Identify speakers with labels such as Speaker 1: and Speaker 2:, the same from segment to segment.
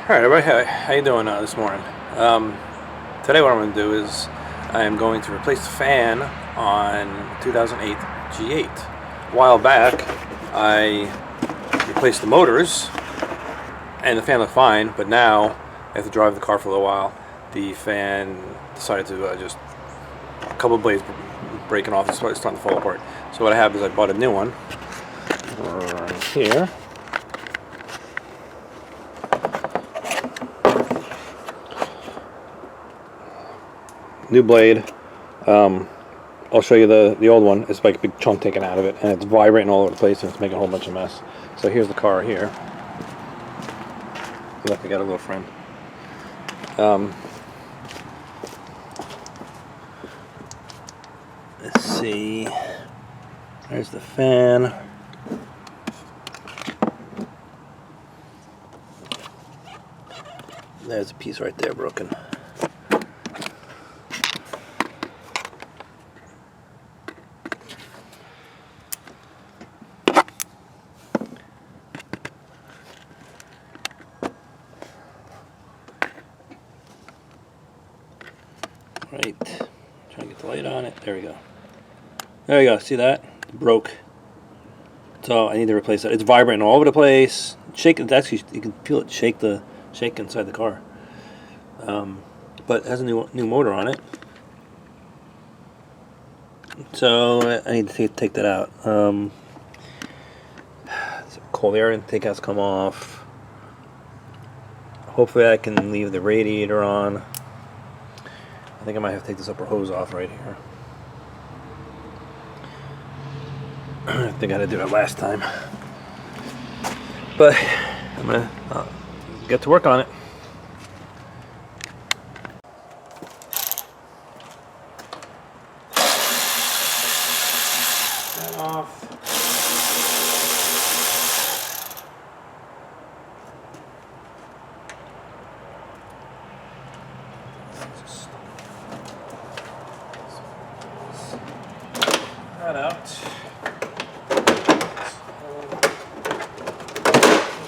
Speaker 1: Alright everybody, how you doing this morning? Today what I'm going to do is I am going to replace the fan on 2008 G8. A while back I replaced the motors and the fan looked fine, but now after driving the car for a little while, the fan decided to just a couple of blades breaking off. It's starting to fall apart. So what I have is I bought a new one right here. New blade. I'll show you the old one. It's like a big chunk taken out of it, and it's vibrating all over the place, and it's making a whole bunch of mess. So here's the car here. Look, I got a little friend. Let's see. There's the fan. There's a piece right there broken. Right, trying to get the light on it. There we go. There you go. See that? It broke. So I need to replace that. It's vibrating all over the place. Shaking. Actually, you can feel it shake inside the car. But it has a new motor on it. So I need to take that out. Cold air intake has come off. Hopefully I can leave the radiator on. I think I might have to take this upper hose off right here. I think I had to do it last time. But I'm going to get to work on it. That off. That out.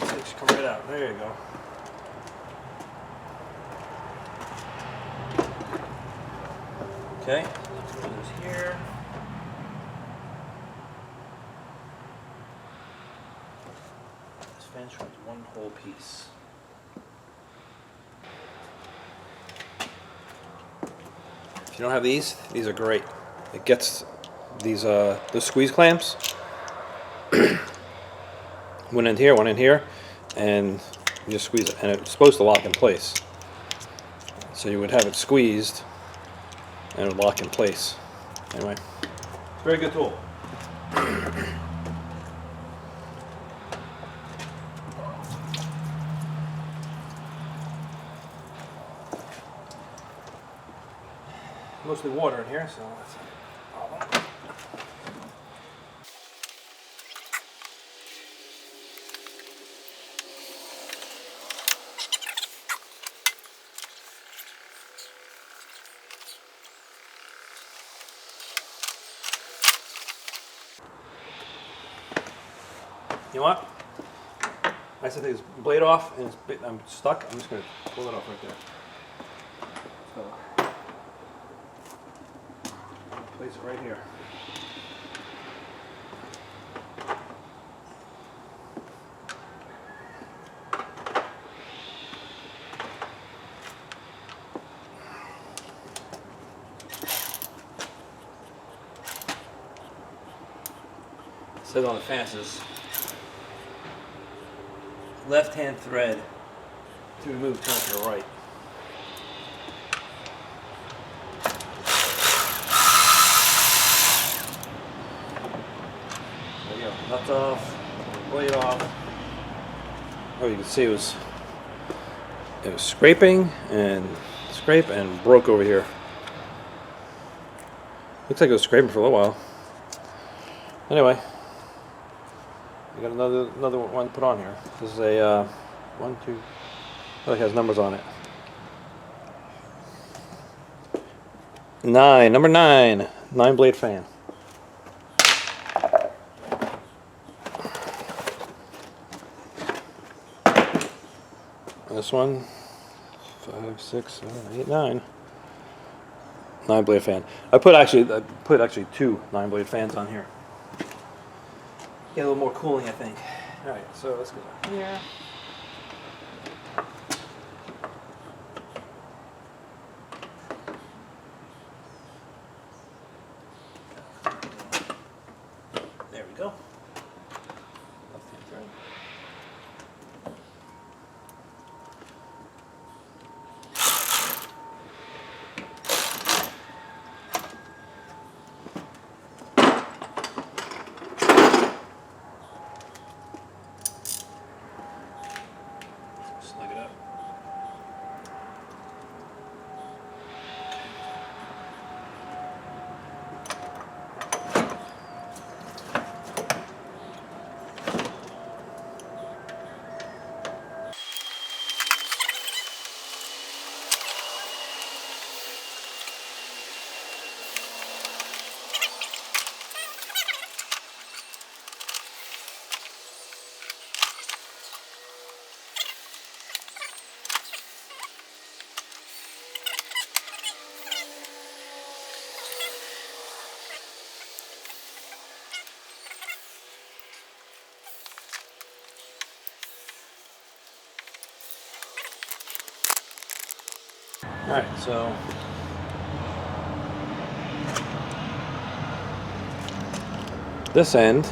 Speaker 1: Let's come right out. There you go. Okay, let's put this here. This fan shroud's one whole piece. If you don't have these are great. It gets these those squeeze clamps. One in here, and you just squeeze it, and it's supposed to lock in place. So you would have it squeezed, and it would lock in place. Anyway, it's a very good tool. Mostly water in here, so that's a problem. You know what? I said take this blade off, and I'm stuck. I'm just going to pull it off right there. So, place it right here. It says on the fences, left-hand thread to remove, turn to the right. There you go. Nuts off, blade off. Oh, you can see it was scraping and broke over here. Looks like it was scraping for a little while. Anyway, I got another one to put on here. This is a 1, 2. Oh, it has numbers on it. 9, number 9, 9-blade fan. This one, 5, 6, 7, 8, 9. 9-blade fan. I put actually 2 9-blade fans on here. Get a little more cooling, I think. All right, so let's go here. There we go. Left hand turn. Snug it up. All right, so this end,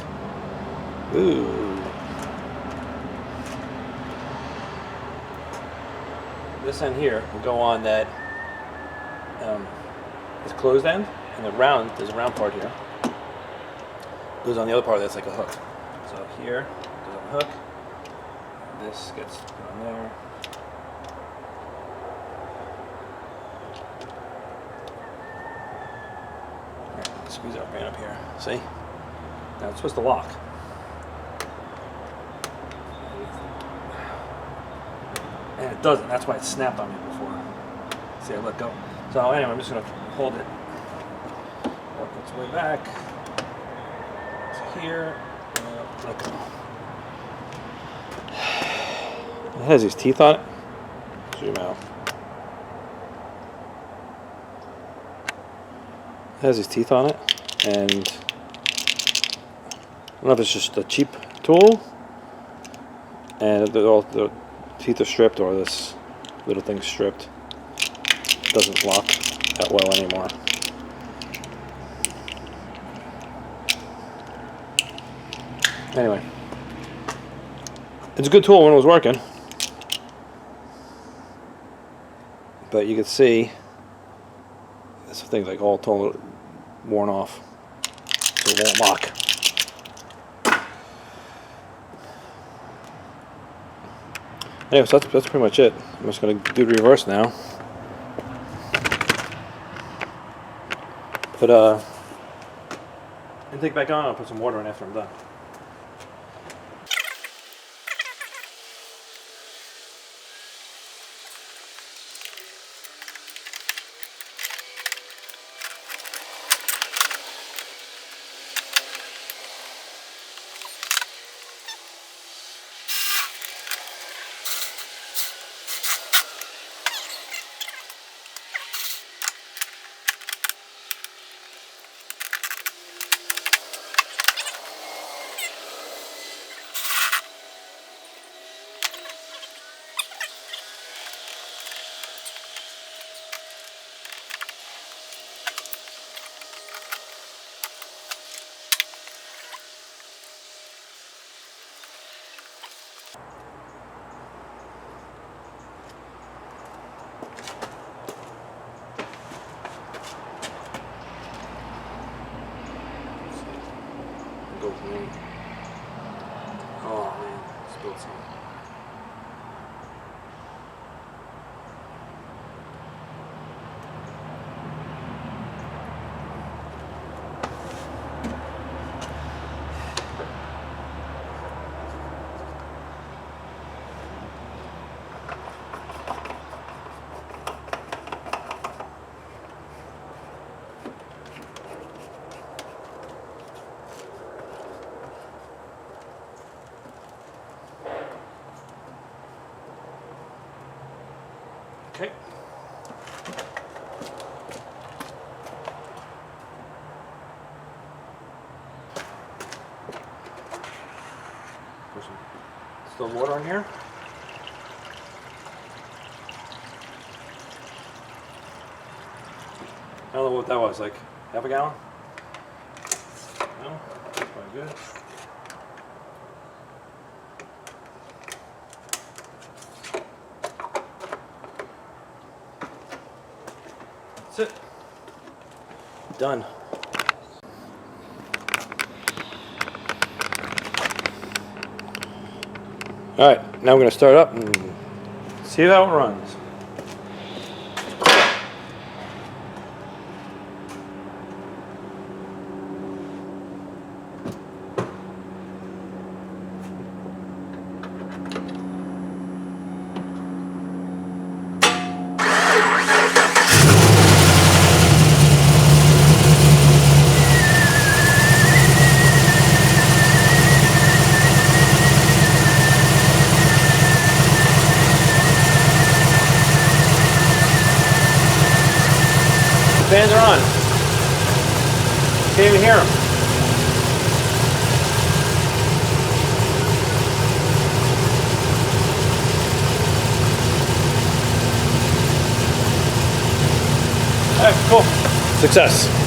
Speaker 1: this end here will go on that this closed end, and there's a round part here. Goes on the other part that's like a hook. So here goes on the hook. This gets put on there. Squeeze it right up here. See? Now it's supposed to lock. And it doesn't. That's why it snapped on me before. See, I let go. So anyway, I'm just going to hold it. Work its way back to here. And let go. It has these teeth on it. Zoom out. It has these teeth on it, and I don't know if it's just a cheap tool, and the teeth are stripped, or this little thing's stripped. It doesn't lock that well anymore. Anyway, it's a good tool when it was working, but you can see this thing's like all totally worn off, so it won't lock. Anyway, so that's pretty much it. I'm just going to do the reverse now. Put intake back on. I'll put some water in after I'm done. Go for me. Oh man, spilled some. Okay. Put some distilled water in here. I don't know what that was, like half a gallon? No? That's probably good. That's it. Done. Alright, now I'm going to start up and see how it runs. Fans are on. Can't even hear them. All right, cool. Success.